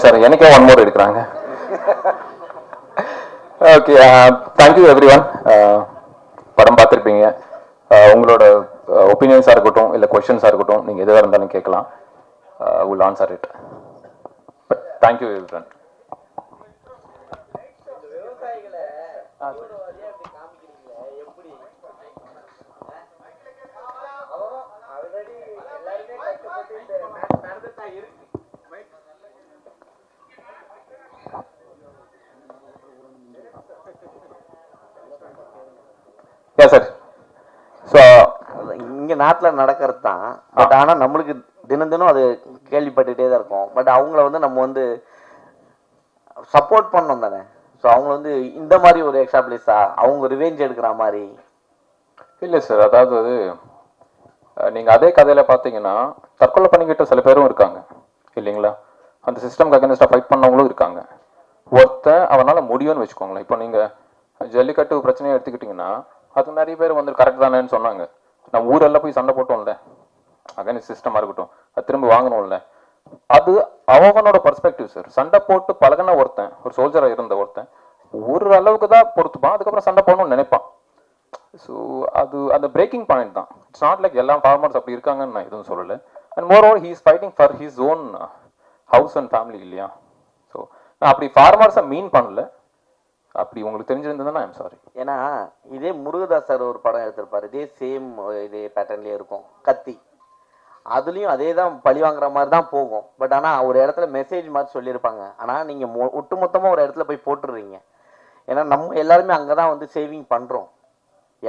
Sir, எனக்கே one more எடுக்கிறாங்க. Okay, thank you every one. படம் பார்த்துருப்பீங்க. உங்களோட ஒப்பீனியன்ஸாக இருக்கட்டும், இல்லை கொஷின்ஸாக இருக்கட்டும், நீங்கள் எதுவாக இருந்தாலும் கேட்கலாம். Will answer it. But thank you every one. Sir, so இங்க நாட்டில் நடக்கிறது தான். பட் ஆனால் நம்மளுக்கு தினம் தினம் அது கேள்விப்பட்டுகிட்டே தான் இருக்கும். பட் அவங்கள வந்து நம்ம வந்து சப்போர்ட் பண்ணோம் தானே. ஸோ அவங்க வந்து இந்த மாதிரி ஒரு எக்ஸாம்பிளிஸா அவங்க ரிவெஞ்ச் எடுக்கிற மாதிரி இல்லை சார். அதாவது நீங்கள் அதே கதையில் பார்த்தீங்கன்னா தற்கொலை பண்ணிக்கிட்ட சில பேரும் இருக்காங்க இல்லைங்களா? அந்த சிஸ்டம்க்கு அகேன்ஸ்டாக ஃபைட் பண்ணவங்களும் இருக்காங்க. ஒருத்தன் அவனால் முடியும்னு வச்சுக்கோங்களேன். இப்போ நீங்கள் ஜல்லிக்கட்டு பிரச்சனையை எடுத்துக்கிட்டிங்கன்னா அது நிறைய பேர் வந்து கரெக்ட் தானேன்னு சொன்னாங்க. நம்ம ஊரெல்லாம் போய் சண்டை போட்டோம்ல, அகைன்ஸ்ட் சிஸ்டமாக இருக்கட்டும், அது திரும்ப வாங்கணும்ல. அது அவனோட பர்ஸ்பெக்டிவ் சார். சண்டை போட்டு பழகின ஒருத்தன், ஒரு சோல்ஜராக இருந்த ஒருத்தன் ஒரு அளவுக்கு தான் பொறுத்துப்பான், அதுக்கப்புறம் சண்டை போடணும்னு நினைப்பான். ஸோ அது அந்த பிரேக்கிங் பாயிண்ட் தான். இட்ஸ் நாட் லைக் எல்லா ஃபார்மர்ஸ் அப்படி இருக்காங்கன்னு நான் எதுவும் சொல்லலை. And more over he is fighting for his own house and family இல்லையா? ஸோ நான் அப்படி ஃபார்மர்ஸை மீன் பண்ணல. அப்படி உங்களுக்கு தெரிஞ்சிருந்ததுன்னா ஐம் சாரி. ஏன்னா இதே முருகதாஸ் சார் ஒரு படம் எடுத்திருப்பாரு, இதே சேம் இதே பேட்டர்ன்லேயே இருக்கும், கத்தி. அதுலேயும் அதே தான் பழி வாங்குற மாதிரி தான் போகும். பட் ஆனால் ஒரு இடத்துல மெசேஜ் மாதிரி சொல்லியிருப்பாங்க. ஆனால் நீங்கள் ஒட்டுமொத்தமாக ஒரு இடத்துல போய் போட்டுடுறீங்க. ஏன்னா நம்ம எல்லாருமே அங்கே தான் வந்து சேவிங் பண்ணுறோம்.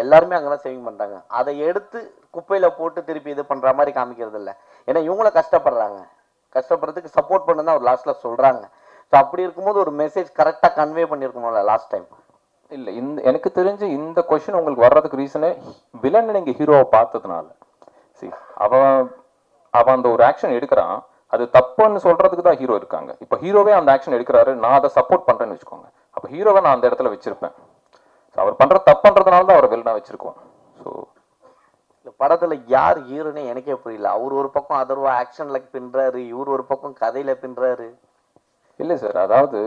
எல்லாருமே அங்கே தான் சேவிங் பண்ணுறாங்க. அதை எடுத்து குப்பையில் போட்டு திருப்பி இது பண்ணுற மாதிரி காமிக்கிறது இல்லை. ஏன்னா இவங்கள கஷ்டப்படுறாங்க, கஷ்டப்படுறதுக்கு சப்போர்ட் பண்ணு தான் ஒரு லாஸ்ட்டில் சொல்கிறாங்க. ஸோ அப்படி இருக்கும்போது ஒரு மெசேஜ் கரெக்டாக கன்வே பண்ணியிருக்கணும்ல லாஸ்ட் டைம். இல்லை, எனக்கு தெரிஞ்சு இந்த கொஸ்டின் உங்களுக்கு வர்றதுக்கு ரீசனே வில்லன் நீங்கள் ஹீரோவை பார்த்ததுனால. சரி, அவன் அந்த ஒரு ஆக்ஷன் எடுக்கிறான், அது தப்புன்னு சொல்றதுக்கு தான் ஹீரோ இருக்காங்க. இப்போ ஹீரோவே அந்த ஆக்ஷன் எடுக்கிறாரு, நான் அதை சப்போர்ட் பண்றேன்னு வச்சுக்கோங்க. அப்போ ஹீரோவை நான் அந்த இடத்துல வச்சிருப்பேன். அவர் பண்ற தப்புன்றதுனால தான் அவர் வில்லனா வச்சிருக்கோம். ஸோ இந்த படத்துல யார் ஹீரோனே எனக்கே புரியல. அவர் ஒரு பக்கம் அதர்வா ஆக்ஷன்ல பின்றாரு, இவர் ஒரு பக்கம் கதையில பின்றாரு. இல்லை சார், அதாவது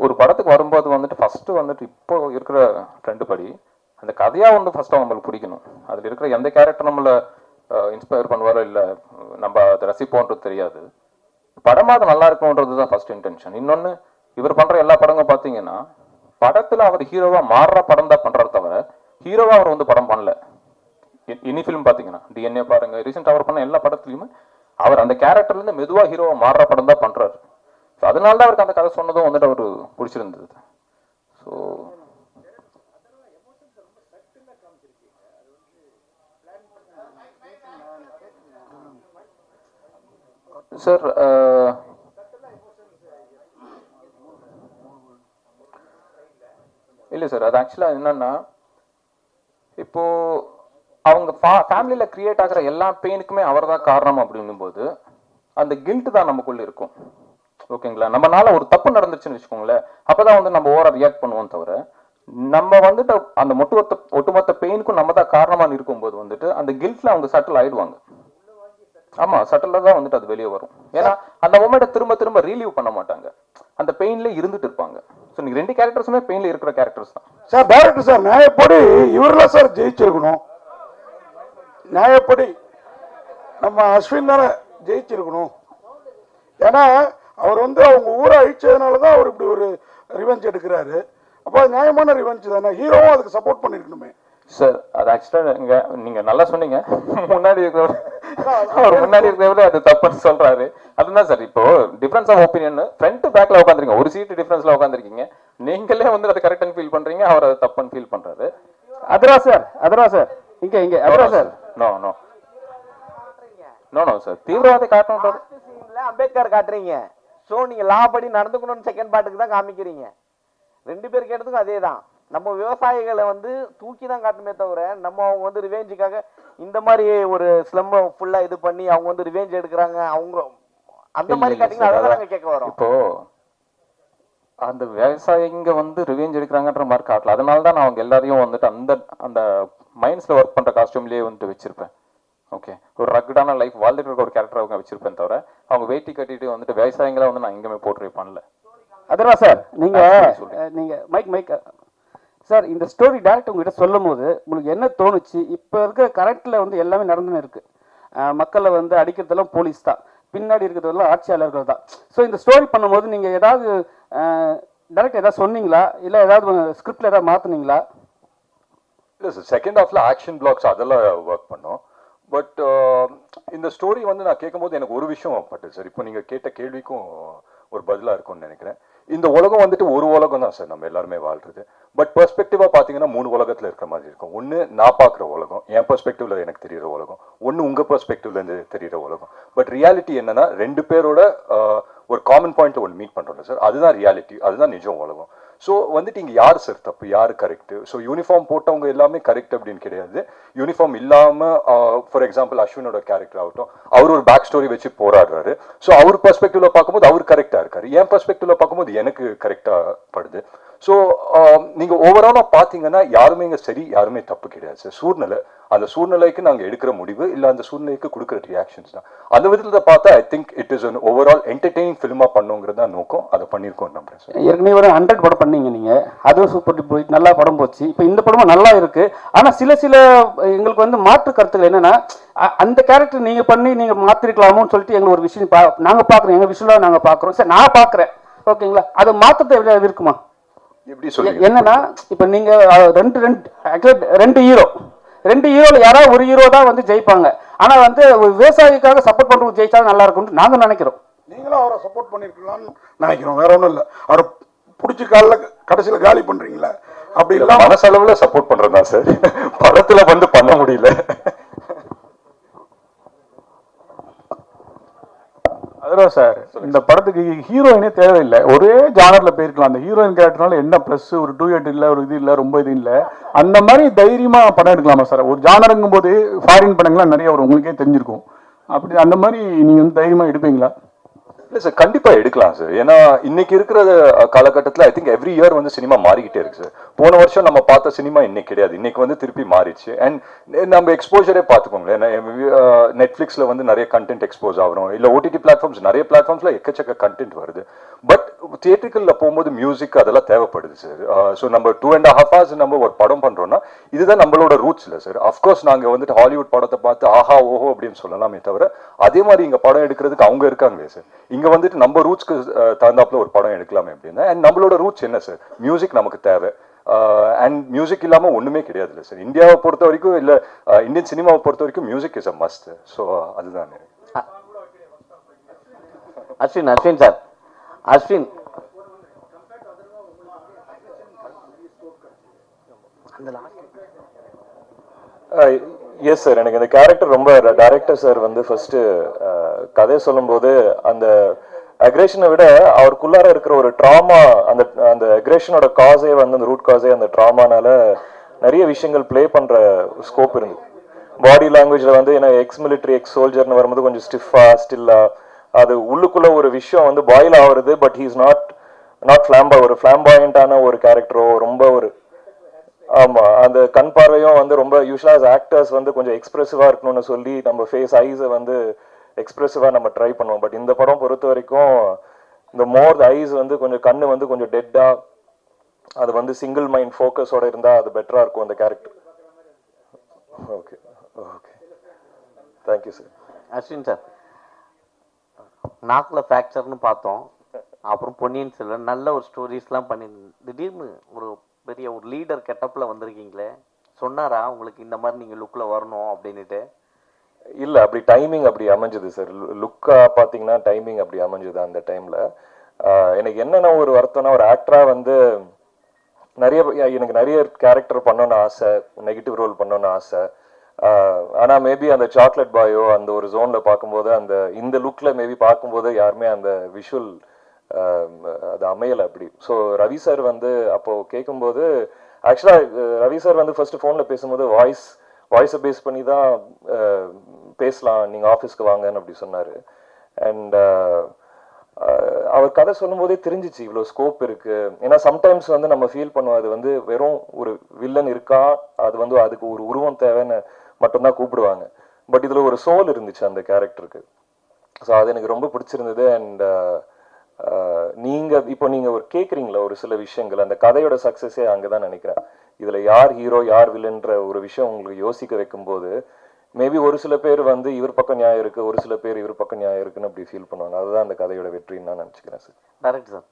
ஒரு படத்துக்கு வரும்போது வந்துட்டு ஃபர்ஸ்ட் வந்துட்டு இப்போ இருக்கிற ட்ரெண்ட் படி அந்த கதையா வந்து ஃபர்ஸ்ட் நம்மளுக்கு பிடிக்கணும். அதில் இருக்கிற எந்த கேரக்டர் நம்மளை இன்ஸ்பயர் பண்ணுவாரோ இல்லை நம்ம அதை ரசிப்போன்றது தெரியாது. படமாக அது நல்லா இருக்கணுன்றது தான் ஃபர்ஸ்ட் இன்டென்ஷன். இன்னொன்று, இவர் பண்ற எல்லா படங்களும் பார்த்தீங்கன்னா படத்துல அவர் ஹீரோவா மாறுற படம் தான் பண்றாரு தவிர ஹீரோவா அவர் வந்து படம் பண்ணல. இனி ஃபிலிம் பார்த்தீங்கன்னா டிஎன்ஏ பாருங்க, ரீசெண்ட் அவர் பண்ண எல்லா படத்துலையுமே அவர் அந்த கேரக்டர்ல இருந்து மெதுவா ஹீரோவா மாறுற படம் தான் பண்றாரு. ஸோ அதனால தான் அவருக்கு அந்த கதை சொன்னதும் வந்துட்டு அவரு பிடிச்சிருந்தது. ஸோ சார், இல்லை சார், அது ஆக்சுவலாக என்னன்னா இப்போ அவங்க ஃபேமிலியில் கிரியேட் ஆகிற எல்லா பெயினுக்குமே அவர் தான் காரணம் அப்படின்னும் போது அந்த கில்ட் தான் நமக்குள்ள இருக்கும். ஓகேங்களா? நம்மளால ஒரு தப்பு நடந்துச்சுன்னு வச்சுக்கோங்களேன், அப்பதான் வந்து நம்ம ஓவரா ரியாக்ட் பண்ணுவோம் தவிர நம்ம வந்துட்டு அந்த ஒட்டுமொத்த பெயினுக்கும் நம்ம தான் காரணமா இருக்கும்போது வந்துட்டு அந்த கில்ட்ல அவங்க சட்டில் ஆயிடுவாங்க. ஆமா, சட்டில தான் வந்துட்டு அது வெளியே வரும். ஏன்னா அந்த மொமெண்ட்டை திரும்ப திரும்ப ரீலீவ் பண்ண மாட்டாங்க, அந்த பெயின்ல இருந்துட்டு இருப்பாங்க. ஸோ நீங்க ரெண்டு கேரக்டர்ஸுமே பெயின்ல இருக்கிற கேரக்டர்ஸ் தான் சார். டைரக்டர் சார், நியாயப்படி இவரெல்லாம் சார் ஜெயிச்சிருக்கணும். நியாயப்படி நம்ம அஸ்வின் தானே ஜெயிச்சிருக்கணும். ஏன்னா அவர் வந்து அவங்க ஊரை அழிச்சதுனால தான் அவர் இப்படி ஒரு ரிவெஞ்ச் எடுக்கிறாரு. அப்போ நியாயமான ரிவெஞ்ச் தானே, ஹீரோவும் அதுக்கு சப்போர்ட் பண்ணிருக்கணுமே சார். அது ஆக்சுவலா நீங்க நல்லா சொன்னீங்க. முன்னாடி இருக்கிறவரு அது தப்புன்னு சொல்றாரு. அதுதான் சார். இப்போ டிஃபரன்ஸ் ஆஃப் ஒப்பீனியன், ஃப்ரண்ட் பேக்ல உட்காந்துருக்கீங்க, ஒரு சீட்டு டிஃபரன்ஸ்ல உட்காந்துருக்கீங்க. நீங்களே வந்து அது கரெக்ட்னு ஃபீல் பண்றீங்க, அவர் அது தப்புன்னு ஃபீல் பண்றாரு. அதரா சார், அதரா சார், இங்க அதரா sir. No no no no sir, தீவிரவாதி காட்டணும். அம்பேத்கர் காட்டுறீங்க. ஸோ நீங்க லா படி நடந்துக்கணும்னு செகண்ட் பார்ட்டுக்கு தான் காமிக்கிறீங்க. ரெண்டு பேர் கேட்டதுக்கும் அதே தான். நம்ம விவசாயிகளை வந்து தூக்கி தான் காட்டுமே தவிர நம்ம அவங்க வந்து ரிவேஞ்சுக்காக இந்த மாதிரி ஒரு ஸ்லம் ஃபுல்லா இது பண்ணி அவங்க வந்து ரிவேஞ்ச் எடுக்கிறாங்க அவங்க அந்த மாதிரி காட்டிங்கன்னா அதான் நாங்கள் கேட்க வரோம். இப்போ அந்த விவசாயிங்க வந்து ரிவேஞ்ச் எடுக்கிறாங்கன்ற மாதிரி காட்டல. அதனால தான் நான் அவங்க எல்லாரையும் வந்துட்டு அந்த அந்த மைண்ட்ஸ்ல ஒர்க் பண்ற காஸ்டியூம்லயே வந்துட்டு வச்சிருப்பேன். ஓகே, ஒரு ரக்கடான லைஃப் வாழ்ந்துட்டு இருக்க ஒரு கேரக்டர் அவங்க வச்சிருப்பேன் தவிர அவங்க வேட்டி கட்டிட்டு வந்துட்டு விவசாயிகளை வந்து நான் எங்கேயுமே போர்ட்ரே பண்ணல. அதெல்லாம் சார் நீங்க மைக் சார், இந்த ஸ்டோரி டேரக்டர் உங்ககிட்ட சொல்லும் போது உங்களுக்கு என்ன தோணுச்சு? இப்போ இருக்க கரெக்டில் வந்து எல்லாமே நடந்துன்னு இருக்கு. மக்களை வந்து அடிக்கிறதெல்லாம் போலீஸ் தான், பின்னாடி இருக்கிறதெல்லாம் ஆட்சியாளர்கள் தான். ஸோ இந்த ஸ்டோரி பண்ணும்போது நீங்கள் ஏதாவது டேரக்டர் ஏதாவது சொன்னீங்களா, இல்லை ஏதாவது ஸ்கிரிப்டில் ஏதாவது மாற்றினீங்களா? இல்லை சார், செகண்ட் ஹாஃப்ல ஆக்ஷன் பிளாக்ஸ் அதெல்லாம் ஒர்க் பண்ணோம். பட் இந்த ஸ்டோரி வந்து நான் கேட்கும்போது எனக்கு ஒரு விஷயம் பட்டு சார், இப்போ நீங்கள் கேட்ட கேள்விக்கும் ஒரு பதிலாக இருக்கும்னு நினைக்கிறேன். இந்த உலகம் வந்துட்டு ஒரு உலகம் தான் சார், நம்ம எல்லாருமே வாழ்றது. பட் பெர்ஸ்பெக்டிவா பார்த்தீங்கன்னா 3 உலகத்தில் இருக்கிற மாதிரி இருக்கும். ஒன்று நான் பார்க்குற உலகம், என் பெர்ஸ்பெக்டிவ்ல எனக்கு தெரியுற உலகம். ஒன்று உங்கள் பெர்ஸ்பெக்டிவ்ல இருந்து தெரியுற உலகம். பட் ரியாலிட்டி என்னன்னா 2 பேரோட ஒரு காமன் பாயிண்ட்ல ஒன்று மீட் பண்ணுறோம் சார், அதுதான் ரியாலிட்டி, அதுதான் நிஜம் உலகம். ஸோ வந்துட்டு இங்கே யார் சார் தப்பு, யார் கரெக்டு? ஸோ யூனிஃபார்ம் போட்டவங்க எல்லாமே கரெக்ட் அப்படின்னு கிடையாது. யூனிஃபார்ம் இல்லாமல் ஃபார் எக்ஸாம்பிள் அஸ்வினோட கேரக்டர் ஆகட்டும், அவர் ஒரு பேக் ஸ்டோரி வச்சு போராடுறாரு. ஸோ அவர் பெர்ஸ்பெக்டிவ்ல பார்க்கும்போது அவர் கரெக்டாக இருக்காரு, என் பெர்ஸ்பெக்டிவ்ல பார்க்கும்போது எனக்கு கரெக்டாக படுது. ஸோ நீங்கள் ஓவராலாக பார்த்தீங்கன்னா யாருமே இங்கே சரி, யாருமே தப்பு கிடையாது சார். சூழ்நிலை, அந்த சூழ்நிலைக்கு நாங்கள் எடுக்கிற முடிவு இல்லை அந்த சூழ்நிலைக்கு கொடுக்குற ரியாக்ஷன்ஸ் தான். அந்த விதத்தில் பார்த்தா I think it is an overall entertaining ஃபிலிமாக பண்ணுங்கிறது தான் நோக்கம். அதை பண்ணியிருக்கோம் நம்புறேன் சார். ஏற்கனவே ஒரு 100 படம் பண்ணீங்க நீங்கள், அதுவும் சூப்பர் டூப்பர் போயிட்டு நல்லா படம் போச்சு. இப்போ இந்த படமும் நல்லா இருக்கு. ஆனால் சில எங்களுக்கு வந்து மாற்று கருத்துக்கள் என்னன்னா, அந்த கேரக்டர் நீங்கள் பண்ணி நீங்கள் மாற்றிருக்கலாமோன்னு சொல்லிட்டு எங்களுக்கு ஒரு விஷயம் நாங்கள் பார்க்குறோம், எங்கள் விஷயம் நாங்கள் பார்க்குறோம் சார், நான் பார்க்குறேன். ஓகேங்களா, அதை மாற்றத்தை எவ்வளோ இருக்குமா? எப்படி சொல்லி என்னன்னா, இப்போ நீங்கள் ரெண்டு ஹீரோல யாராவது ஒரு ஹீரோ தான் வந்து ஜெயிப்பாங்க. ஆனா வந்து விவசாயிக்காக சப்போர்ட் பண்றவங்க ஜெயிச்சா நல்லா இருக்கும்னு நாங்க நினைக்கிறோம். நீங்களும் அவரை சப்போர்ட் பண்ணிருக்கலாம்னு நினைக்கிறோம், வேற ஒன்றும் இல்லை. அவரை பிடிச்சி கடைசியில் காலி பண்றீங்களா? அப்படி இல்லை, மனசளவுல சப்போர்ட் பண்றதா சார், படத்துல வந்து பண்ண முடியல. அதுதான் சார், இந்த படத்துக்கு ஹீரோயினே தேவையில்லை, ஒரே ஜானர்ல போயிருக்கலாம். அந்த ஹீரோயின் கேரக்டர்னால என்ன ப்ளஸ், ஒரு 2 இல்லை, ஒரு இது இல்லை, ரொம்ப இது இல்லை, அந்த மாதிரி தைரியமா படம் எடுக்கலாமா சார்? ஒரு ஜானருங்கும் போது ஃபாரின் படங்கள்லாம் நிறைய வரும், உங்களுக்கே தெரிஞ்சிருக்கும். அப்படி அந்த மாதிரி நீங்க வந்து தைரியமா எடுப்பீங்களா? இல்லை சார், கண்டிப்பா எடுக்கலாம் சார். ஏன்னா இன்னைக்கு இருக்கிற காலகட்டத்தில் ஐ திங்க் எவ்ரி இயர் வந்து சினிமா மாறிக்கிட்டே இருக்கு சார். போன வருஷம் நம்ம பார்த்த சினிமா இன்னைக்கு கிடையாது, இன்னைக்கு வந்து திருப்பி மாறிடுச்சு. அண்ட் நம்ம எக்ஸ்போஜரே பார்த்துக்கோங்களேன், நெட்ஃப்ளிக்ஸில் வந்து நிறைய கண்டென்ட் எக்ஸ்போஸ் ஆகிறோம், இல்லை ஓடிடி பிளாட்ஃபார்ம்ஸ், நிறைய பிளாட்ஃபார்ம்ஸ்ல எக்கச்சக்க கண்டென்ட் வருது. பட் தியேட்டருக்குள்ள போகும்போது மியூசிக் அதெல்லாம் தேவைப்படுது சார். ஸோ நம்ம 2.5 hours நம்ம ஒரு படம் பண்றோம்னா இதுதான் நம்மளோட ரூட்ஸ் இல்லை சார். அஃப்கோர்ஸ் நாங்கள் வந்துட்டு ஹாலிவுட் படத்தை பார்த்து ஆஹா ஓஹோ அப்படின்னு சொல்லலாமே தவிர, அதே மாதிரி இங்கே படம் எடுக்கிறதுக்கு அவங்க இருக்காங்களே சார். இங்கே வந்துட்டு நம்ம ரூட்ஸ்க்கு தகுந்தாப்புல ஒரு படம் எடுக்கலாமே அப்படின்னா, அண்ட் நம்மளோட ரூட்ஸ் என்ன சார், மியூசிக் நமக்கு தேவை. அண்ட் மியூசிக் இல்லாமல் ஒன்றுமே கிடையாது இல்லை சார். இந்தியாவை பொறுத்த வரைக்கும், இல்லை இந்தியன் சினிமாவை பொறுத்த வரைக்கும் music is a must. So அதுதான். Ashwin sir, Ashwin yes sir, எனக்கு இந்த கேரக்டர் ரொம்ப, டைரக்டர் சார் வந்து ஃபர்ஸ்ட் கதை சொல்லும்போது அந்த அக்ரேஷனை விட அவருக்குள்ளார இருக்கிற ஒரு ட்ராமா, அந்த அக்ரேஷனோட காஸே வந்து அந்த ரூட் காஸே அந்த ட்ராமானால நிறைய விஷயங்கள் ப்ளே பண்ற ஸ்கோப் இருந்து. பாடி லாங்குவேஜ்ல வந்து ஏன்னா எக்ஸ் மிலிட்ரி எக்ஸ் சோல்ஜர்னு வரும்போது கொஞ்சம் ஸ்டிஃபா ஸ்டில்லா அது உள்ளுக்குள்ள ஒரு விஷயம் வந்து பாயில் ஆகுறது. பட் ஹீஸ் நாட் ஃபிளாம்பா, ஒரு ஃபிளாம்பாயிண்டான ஒரு கேரக்டரோ, ரொம்ப ஒரு ஆமா அந்த கண் பார்வையும் வந்து ரொம்ப யூஸ்வலா ஆக்டர்ஸ் வந்து கொஞ்சம் எக்ஸ்பிரசிவா இருக்கணும்னு சொல்லி நம்ம ஃபேஸ் ஐஸை வந்து எக்ஸ்பிரசிவா நம்ம ட்ரை பண்ணுவோம். பட் இந்த படம் பொறுத்த வரைக்கும் இந்த மோர் ஐஸ் வந்து கொஞ்சம் கண்ணு வந்து கொஞ்சம் டெட்டா, அது வந்து சிங்கிள் மைண்ட் ஃபோக்கஸோட இருந்தா அது பெட்டரா இருக்கும் அந்த character. Okay okay, thank you sir. Ashwin sir, நாக்கில் ஃப்ராக்சர்னு பார்த்தோம், அப்புறம் பொன்னியின் செல்வன், நல்ல ஒரு ஸ்டோரிஸ்லாம் பண்ணி திடீர்னு ஒரு பெரிய ஒரு லீடர் கெட்டப்பில் வந்திருக்கீங்களே, சொன்னாரா உங்களுக்கு இந்த மாதிரி நீங்கள் லுக்கில் வரணும் அப்படின்ட்டு? இல்லை, அப்படி டைமிங் அப்படி அமைஞ்சது சார். லுக்கா பார்த்தீங்கன்னா டைமிங் அப்படி அமைஞ்சது அந்த டைமில். எனக்கு என்னென்ன ஒரு வருத்தம்னா, ஒரு ஆக்டராக வந்து எனக்கு நிறைய கேரக்டர் பண்ணணும்னு ஆசை, நெகட்டிவ் ரோல் பண்ணணும்னு ஆசை. ஆனால் மேபி அந்த சாக்லேட் பாயோ அந்த ஒரு ஜோனில் பார்க்கும்போது இந்த லுக்கில் மேபி பார்க்கும்போது யாருமே அந்த விஷுவல் அது அமையலை அப்படி. ஸோ ரவி சார் வந்து அப்போது கேட்கும்போது, ஆக்சுவலாக ரவி சார் வந்து ஃபர்ஸ்ட் ஃபோனில் பேசும்போது வாய்ஸை பேஸ் பண்ணி தான் பேசலாம், நீங்கள் ஆஃபீஸ்க்கு வாங்கன்னு அப்படி சொன்னார். அண்ட் அவர் கதை சொல்லும் போதே தெரிஞ்சிச்சு இவ்வளோ ஸ்கோப் இருக்கு. ஏன்னா சம்டைம்ஸ் வந்து நம்ம ஃபீல் பண்ணுவோம் அது வந்து வெறும் ஒரு வில்லன் இருக்கா, அது வந்து அதுக்கு ஒரு உருவம் தேவைன்னு மட்டும்தான் கூப்பிடுவாங்க. பட் இதில் ஒரு சோல் இருந்துச்சு அந்த கேரக்டருக்கு. ஸோ அது எனக்கு ரொம்ப பிடிச்சிருந்தது. அண்ட் நீங்கள் ஒரு கேட்குறீங்களா ஒரு சில விஷயங்கள், அந்த கதையோட சக்ஸஸே அங்கே தான் நினைக்கிறேன். இதில் யார் ஹீரோ யார் வில்லன்ற ஒரு விஷயம் உங்களுக்கு யோசிக்க வைக்கும்போது மேபி ஒரு சில பேர் வந்து இவர் பக்கம் நியாயம் இருக்குது, ஒரு சில பேர் இவர் பக்கம் நியாயம் இருக்குன்னு அப்படி ஃபீல் பண்ணுவாங்க. அதுதான் அந்த கதையோட வெற்றின்னு நான் நினச்சிக்கிறேன் sir. Correct sir.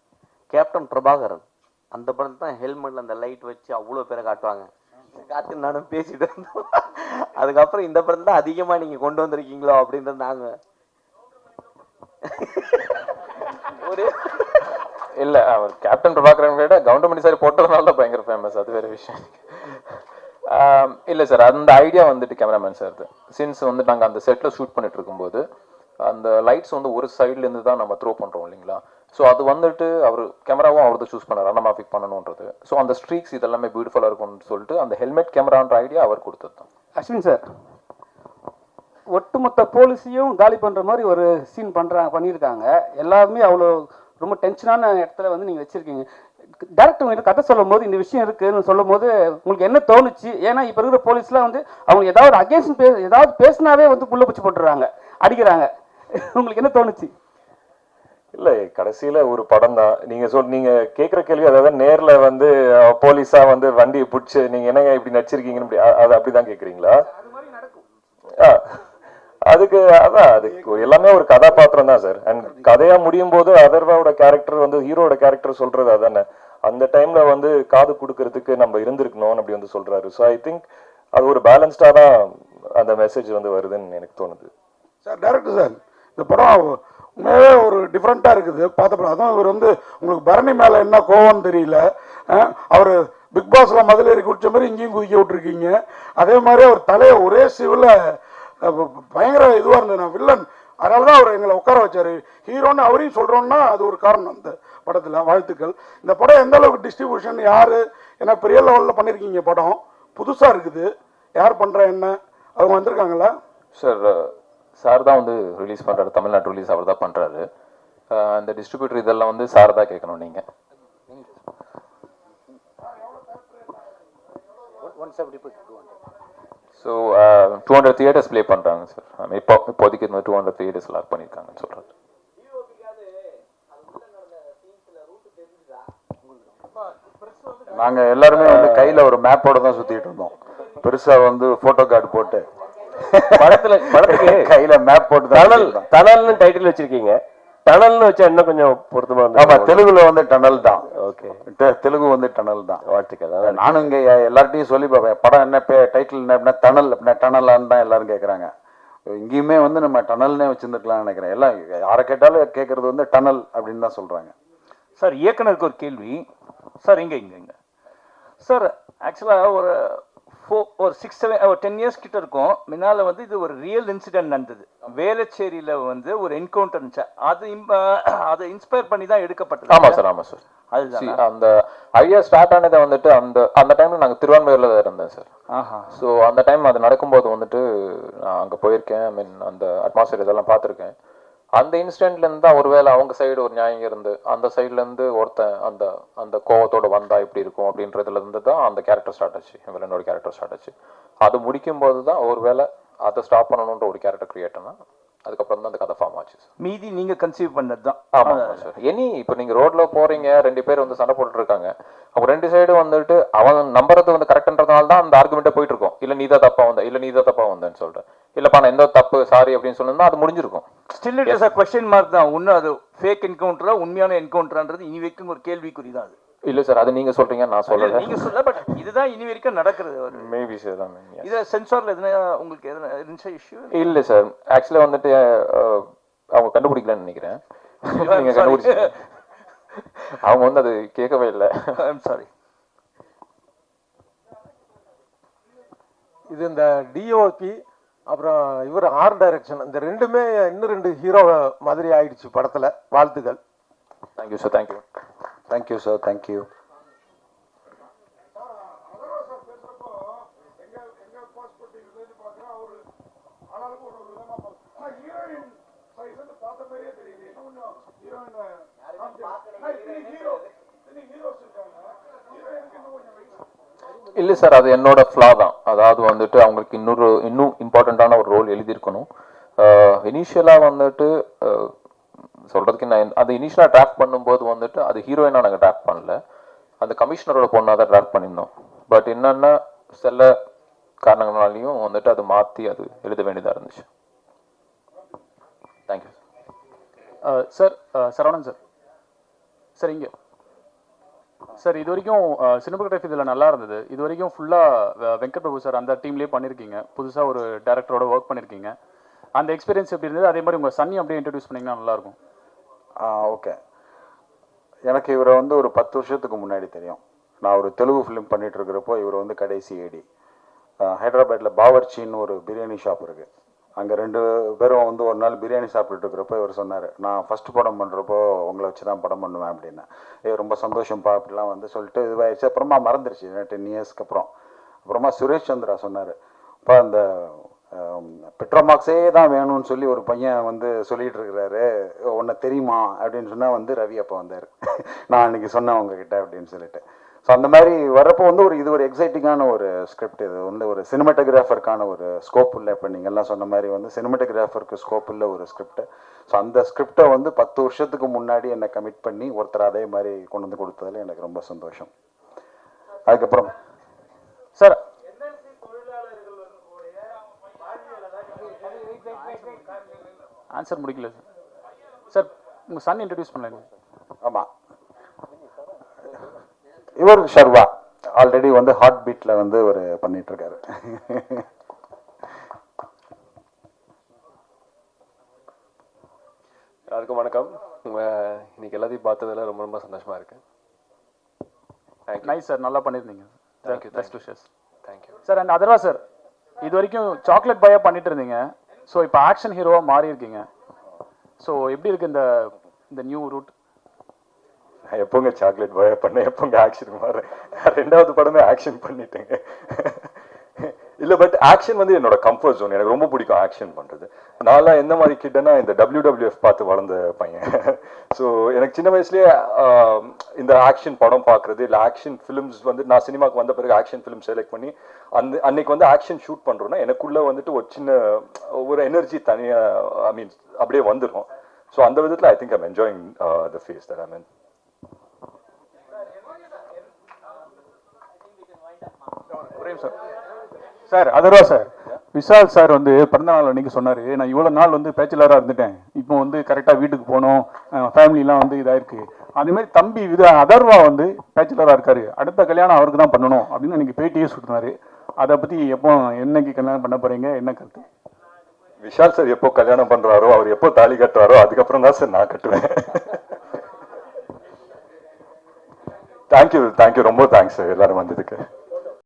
Captain Prabhakaran அந்த படத்தில் தான் ஹெல்மெட்டில் அந்த லைட் வச்சு அவ்வளோ பேரை காட்டுவாங்க. காட்டு நானும் பேசிட்டு இருந்தோம். அதுக்கப்புறம் இந்த படத்தில் தான் அதிகமாக நீங்கள் கொண்டு வந்திருக்கீங்களோ அப்படின்றது நாங்கள் ஒரு இல்ல அவர் கேப்டன் பிரபாகரன் விட கவுண்டமணி சார் போட்டதுனால தான் பயங்கர ஃபேமஸ், அது வேற விஷயம். இல்ல சார், அந்த ஐடியா வந்துட்டு கேமராமேன் சார் சின்ஸ் வந்து நாங்கள் அந்த செட்ல ஷூட் பண்ணிட்டு இருக்கும்போது அந்த லைட்ஸ் வந்து ஒரு சைட்ல இருந்து தான் நம்ம த்ரோ பண்றோம் இல்லைங்களா. ஸோ அது வந்துட்டு அவர் கேமராவும் அவர் தான் சூஸ் பண்ணார் அனமாஃபிக் பண்ணணுன்றது. ஸோ அந்த ஸ்ட்ரீக்ஸ் இதெல்லாமே பியூட்டிஃபுல்லாக இருக்கும்னு சொல்லிட்டு அந்த ஹெல்மெட் கேமரான்ற ஐடியா அவர் கொடுத்தது தான். அஸ்வின் சார், ஒட்டுமொத்த போலீஸையும் காலி பண்ணுற மாதிரி ஒரு சீன் பண்ணியிருக்காங்க. எல்லாருமே அவ்வளோ ரொம்ப டென்ஷனான இடத்துல வந்து நீங்கள் வச்சுருக்கீங்க. டேரக்டர் உங்கள்கிட்ட கதை சொல்லும் போது இந்த விஷயம் இருக்குன்னு சொல்லும் போது உங்களுக்கு என்ன தோணுச்சு? ஏன்னா இப்போ இருக்கிற போலீஸ்லாம் வந்து அவங்க ஏதாவது அகேன்ஸ்ட் ஏதாவது பேசினாவே வந்து புள்ள பூச்சி போட்டுறாங்க, அடிக்கிறாங்க. உங்களுக்கு என்ன தோணுச்சு? இல்லை, கடைசியில் ஒரு படம் தான். நீங்கள் கேட்குற கேள்வி அதாவது நேரில் வந்து போலீஸாக வந்து வண்டியை பிடிச்சி நீங்கள் என்னங்க இப்படி நடிச்சிருக்கீங்கன்னு அது அப்படி தான் கேட்குறீங்களா? அதுக்கு எல்லாமே ஒரு கதாபாத்திரம் தான் சார். அண்ட் கதையா முடியும் போது அதர்வாவோட கேரக்டர் வந்து ஹீரோட கேரக்டர் சொல்றது அதானே, அந்த டைம்ல வந்து காது கொடுக்கறதுக்கு நம்ம இருந்திருக்கணும் அப்படி வந்து சொல்றாரு. ஸோ ஐ திங்க் அது ஒரு பேலன்ஸ்டா தான் அந்த மெசேஜ் வந்து வருதுன்னு எனக்கு தோணுது. சார் டைரக்டர் சார், இந்த படம் உண்மையாகவே ஒரு டிஃப்ரெண்ட்டாக இருக்குது பார்த்தப்பறம். அதுவும் இவர் வந்து உங்களுக்கு பரணி மேலே என்ன கோவம்னு தெரியல. அவர் பிக் பாஸில் மதுளேறி குடிச்ச மாதிரி இங்கேயும் குதிக்க விட்டுருக்கீங்க. அதே மாதிரி அவர் தலையை ஒரே சிவில் பயங்கர இதுவாக இருந்தது. நான் வில்லன் அதனால தான் அவர் எங்களை உட்கார வச்சார் ஹீரோன்னு அவரையும் சொல்கிறோன்னா அது ஒரு காரணம் அந்த படத்தில். வாழ்த்துக்கள். இந்த படம் எந்த அளவுக்கு டிஸ்ட்ரிபியூஷன் யார், ஏன்னா பெரிய லெவலில் பண்ணியிருக்கீங்க படம், புதுசாக இருக்குது. யார் பண்ணுறா என்ன, அவங்க வந்திருக்காங்களா? சார் தான் வந்து ரிலீஸ் பண்ணுறாரு, தமிழ்நாட்டு ரிலீஸ் அவர் தான் பண்ணுறாரு. அந்த டிஸ்ட்ரிபியூட்டர் இதெல்லாம் வந்து சார் தான் கேட்கணும் நீங்கள். ஸோ 200 தியேட்டர்ஸ் ப்ளே பண்ணுறாங்க சார். இப்போதைக்கு 200 தியேட்டர்ஸ் லாக் பண்ணியிருக்காங்கன்னு சொல்கிறாரு. நாங்கள் எல்லாருமே வந்து கையில் ஒரு மேப்போட தான் சுற்றிட்டு இருந்தோம். பெருசாக வந்து ஃபோட்டோ கார்டு போட்டு படத்துக்கு கையில் மேப் போட்டு டனல்னு டைட்டில் வச்சிருக்கீங்க. டனல்னு வச்சா இன்னும் கொஞ்சம் பொருத்தமா இருக்கு. ஆமா, தெலுங்குல வந்து டனல் தான். ஓகே, தெலுங்கு வந்து டனல் தான். வாழ்த்துக்கள். நானும் இங்க எல்லார்ட்டையும் சொல்லி பார்ப்பேன், படம் என்ன டைட்டில் என்ன டனல் அப்படின்னா டனலான்னு தான் எல்லாரும் கேட்குறாங்க. இங்கேயுமே வந்து நம்ம டனல்னே வச்சிருந்துருக்கலாம்னு நினைக்கிறேன். எல்லாம் யாரை கேட்டாலும் கேட்கறது வந்து டனல் அப்படின்னு தான் சொல்றாங்க. சார், இயக்குனருக்கு ஒரு கேள்வி சார். இங்க சார், ஆக்சுவலாக ஒரு 10 இயர்ஸ் கிட்ட இருக்கும் முன்னால வந்து இது ஒரு ரியல் இன்சிடென்ட் நடந்தது. வேளச்சேரியில வந்து ஒரு என்கவுண்டர் இருந்துச்சு. அதை இன்ஸ்பயர் பண்ணி தான் எடுக்கப்பட்டது. ஆமா சார், ஆமா சார். அதுதான் அந்த ஐடியா ஸ்டார்ட் ஆனதை வந்துட்டு அந்த டைம்ல நாங்கள் திருவான்மையூர்ல தான் இருந்தேன் சார். ஸோ அந்த டைம் அது நடக்கும்போது வந்துட்டு நான் அங்கே போயிருக்கேன். ஐ மீன் அந்த அட்மாஸ்பியர் இதெல்லாம் பார்த்துருக்கேன். அந்த இன்சிடென்ட்ல இருந்து தான் ஒருவேளை அவங்க சைடு ஒரு நியாயம் இருந்து அந்த சைட்ல இருந்து ஒருத்தன் அந்த கோவத்தோட வந்தா எப்படி இருக்கும் அப்படின்றதுல இருந்து தான் அந்த கேரக்டர் ஸ்டார்ட் ஆச்சு. வில்லனோட கேரக்டர் ஸ்டார்ட் ஆச்சு. அது முடிக்கும் போது தான் ஒருவேளை அதை ஸ்டாப் பண்ணணுன்ற ஒரு கேரக்டர் கிரியேட் ஆனா அதுக்கப்புறம் தான் அந்த கதை ஃபார்ம் ஆச்சு. மீதி நீங்க கன்சீவ் பண்ணது தான். ஆமா சார். இப்போ நீங்க ரோட்ல போறீங்க, 2 பேர் வந்து சண்டை போட்டுட்டு இருக்காங்க. அவங்க 2 சைடு வந்துட்டு அவன் நம்புறது வந்து கரெக்ட்ன்றதுனால தான் அந்த ஆர்குமெண்ட்டே போயிட்டு இருக்கும். இல்ல நீதான் தப்பா வந்த, இல்ல நீதான் தப்பா வந்தேன்னு சொல்றேன். இல்லப்பா நான் எந்த தப்பு சாரி அப்படின்னு சொன்னா அது முடிஞ்சிருக்கும். Still it is a question mark தான். இன்னும் அது ஃபேக் என்கவுண்டரா உண்மையான என்கவுண்டரான்றது இனி வரைக்கும் ஒரு கேள்விக்குறி தான் அது. இல்ல சார், அது நீங்க சொல்றீங்க, நான் சொல்லல. நீங்க சொல்ல, பட் இதுதான் இனி வரைக்கும் நடக்கிறது. Maybe sir. இது சென்சார்ல எதுனா உங்களுக்கு எதுனா இருந்துச்சா இஷ்யூ? இல்ல சார், ஆக்சுவலா வந்துட்டு அவங்க கண்டுபிடிக்கலன்னு நினைக்கிறேன். நீங்க கண்டுபிடிச்சீங்க. அவங்க வந்து அது கேட்கவே இல்லை. I'm sorry. இது இந்த டிஓபி அப்புறம் இவர் ஆர்ட் டைரக்ஷன் இந்த ரெண்டுமே இன்னும் 2 ஹீரோ மாதிரி ஆயிடுச்சு படத்துல. வாழ்த்துக்கள். Thank you sir. Thank you. Thank you sir. Thank you. இல்லை சார், அது என்னோட ஃப்ளா தான். அதாவது வந்துட்டு அவங்களுக்கு இன்னும் இம்பார்ட்டண்ட்டான ஒரு ரோல் எழுதியிருக்கணும். இனிஷியலாக வந்துட்டு சொல்கிறதுக்கு நான் அது இனிஷியலாக ட்ராக் பண்ணும்போது வந்துட்டு அது ஹீரோயினாக நாங்கள் ட்ராக் பண்ணல, அந்த கமிஷனரோட பொண்ணாக தான் ட்ராக் பண்ணியிருந்தோம். பட் என்னென்னா சில காரணங்களாலையும் வந்துட்டு அது மாற்றி அது எழுத வேண்டியதாக இருந்துச்சு. Thank you sir. Saravanan sir. Sir இங்கே சார், இது வரைக்கும் சினிமோகிராஃபி இதில் நல்லா இருந்தது. இது வரைக்கும் ஃபுல்லாக வெங்கட் பிரபு சார் அந்த டீம்லேயே பண்ணியிருக்கீங்க. புதுசாக ஒரு டேரக்டரோட ஒர்க் பண்ணியிருக்கீங்க. அந்த எக்ஸ்பீரியன்ஸ் எப்படி இருந்தது? அதே மாதிரி உங்கள் சன்னி அப்படியே இன்ட்ரடியூஸ் பண்ணிங்கன்னா நல்லாயிருக்கும். ஓகே. எனக்கு இவரை வந்து ஒரு 10 வருஷத்துக்கு முன்னாடி தெரியும். நான் ஒரு தெலுங்கு ஃபிலிம் பண்ணிட்டு இருக்கிறப்போ இவர் வந்து கடைசி ஏடி. ஹைதராபாத்தில் பாவர்ச்சின்னு ஒரு பிரியாணி ஷாப் இருக்குது. அங்கே 2 பேரும் வந்து ஒரு நாள் பிரியாணி சாப்பிட்டுட்டு இருக்கிறப்போ இவர் சொன்னார், நான் ஃபஸ்ட்டு படம் பண்ணுறப்போ உங்களை வச்சு தான் படம் பண்ணுவேன் அப்படின்னு. ரொம்ப சந்தோஷம்ப்பா அப்படிலாம் வந்து சொல்லிட்டு இதுவாகிடுச்சு. அப்புறமா மறந்துடுச்சு 10 இயர்ஸ்க்கு அப்புறம். அப்புறமா சுரேஷ் சந்திரா சொன்னார், இப்போ அந்த பெட்ரோமாக்ஸே தான் வேணும்னு சொல்லி ஒரு பையன் வந்து சொல்லிகிட்டு இருக்கிறாரு, உன்னை தெரியுமா அப்படின்னு சொன்னால் வந்து ரவி அப்போ வந்தார். நான் அன்றைக்கி சொன்னேன் உங்ககிட்ட அப்படின்னு சொல்லிட்டு. ஸோ அந்த மாதிரி வர்றப்போ வந்து இது ஒரு எக்ஸைட்டிங்கான ஒரு ஸ்கிரிப்ட். இது வந்து ஒரு சினிமாட்டோகிராஃபருக்கான ஒரு ஸ்கோப் இல்லை. இப்போ நீங்கள்லாம் சொன்ன மாதிரி வந்து சினிமாட்டோகிராஃபருக்கு ஸ்கோப் இல்லை ஒரு ஸ்கிரிப்ட். ஸோ அந்த ஸ்கிரிப்டை வந்து 10 வருஷத்துக்கு முன்னாடி என்னை கமிட் பண்ணி ஒருத்தர் அதே மாதிரி கொண்டு வந்து கொடுத்ததில் எனக்கு ரொம்ப சந்தோஷம். அதுக்கப்புறம் சார் ஆன்சர் முடிக்கல சார். சார் உங்கள் சன் இன்ட்ரடியூஸ் பண்ணல. ஆமாம், இவர் ஷர்வா ஆல்ரெடி வந்து ஹார்ட் பீட்டில் வந்து ஒரு பண்ணிட்டு இருக்காரு. எல்லாருக்கும் வணக்கம். இன்னைக்கு எல்லாத்தையும் பார்த்ததில் ரொம்ப ரொம்ப சந்தோஷமா இருக்கு. நைஸ் சார், நல்லா பண்ணியிருந்தீங்க. Thank you. Best wishes. Thank you sir. And Atharva sir, இது வரைக்கும் சாக்லேட் பாயாக பண்ணிட்டு இருந்தீங்க. ஸோ இப்போ ஆக்ஷன் ஹீரோவாக மாறி இருக்கீங்க. ஸோ எப்படி இருக்கு இந்த நியூ ரூட்? எப்போங்க சாக்லேட் பாயா பண்ண, எப்போங்க ஆக்ஷன் மாறேன்? 2வது படமே ஆக்ஷன் பண்ணிட்டேங்க. இல்லை, பட் ஆக்ஷன் வந்து என்னோட கம்ஃபர்ட் ஜோன். எனக்கு ரொம்ப பிடிக்கும் ஆக்ஷன் பண்ணுறது. நான்லாம் எந்த மாதிரி கிட்டனா இந்த WWF பார்த்து வளர்ந்த பையன். ஸோ எனக்கு சின்ன வயசுலேயே இந்த ஆக்ஷன் படம் பார்க்குறது, இல்லை ஆக்ஷன் ஃபிலிம்ஸ் வந்து நான் சினிமாவுக்கு வந்த பிறகு ஆக்ஷன் ஃபிலிம் செலக்ட் பண்ணி அன்னைக்கு வந்து ஆக்ஷன் ஷூட் பண்ணுறோன்னா எனக்குள்ளே வந்துட்டு ஒரு சின்ன ஒரு எனர்ஜி தனியாக அப்படியே வந்துடும். ஸோ அந்த விதத்தில் I think I'm enjoying the phase that I mean. Sir Atharva sir, Vishal sir வந்து பிறந்த நாள் அன்னைக்கு சொன்னார், நான் இவ்வளோ நாள் வந்து பேச்சுலராக இருந்துட்டேன், இப்போ வந்து கரெக்டாக வீட்டுக்கு போகணும், ஃபேமிலிலாம் வந்து இதாயிருக்கு. அதேமாதிரி தம்பி அதர்வா வந்து பேச்சுலராக இருக்காரு, அடுத்த கல்யாணம் அவருக்கு தான் பண்ணணும் அப்படின்னு எனக்கு பேட்டியே சொல்லினாரு. அதை பற்றி எப்போ என்னைக்கு கல்யாணம் பண்ண போகிறீங்க, என்ன கருத்து? விஷால் சார் எப்போ கல்யாணம் பண்ணுறாரோ, அவர் எப்போ தாலி கட்டுறாரோ அதுக்கப்புறம் தான் சார் நான் கட்டுவேன். தேங்க்யூ, ரொம்ப தேங்க்ஸ் சார் எல்லாரும் வந்ததுக்கு.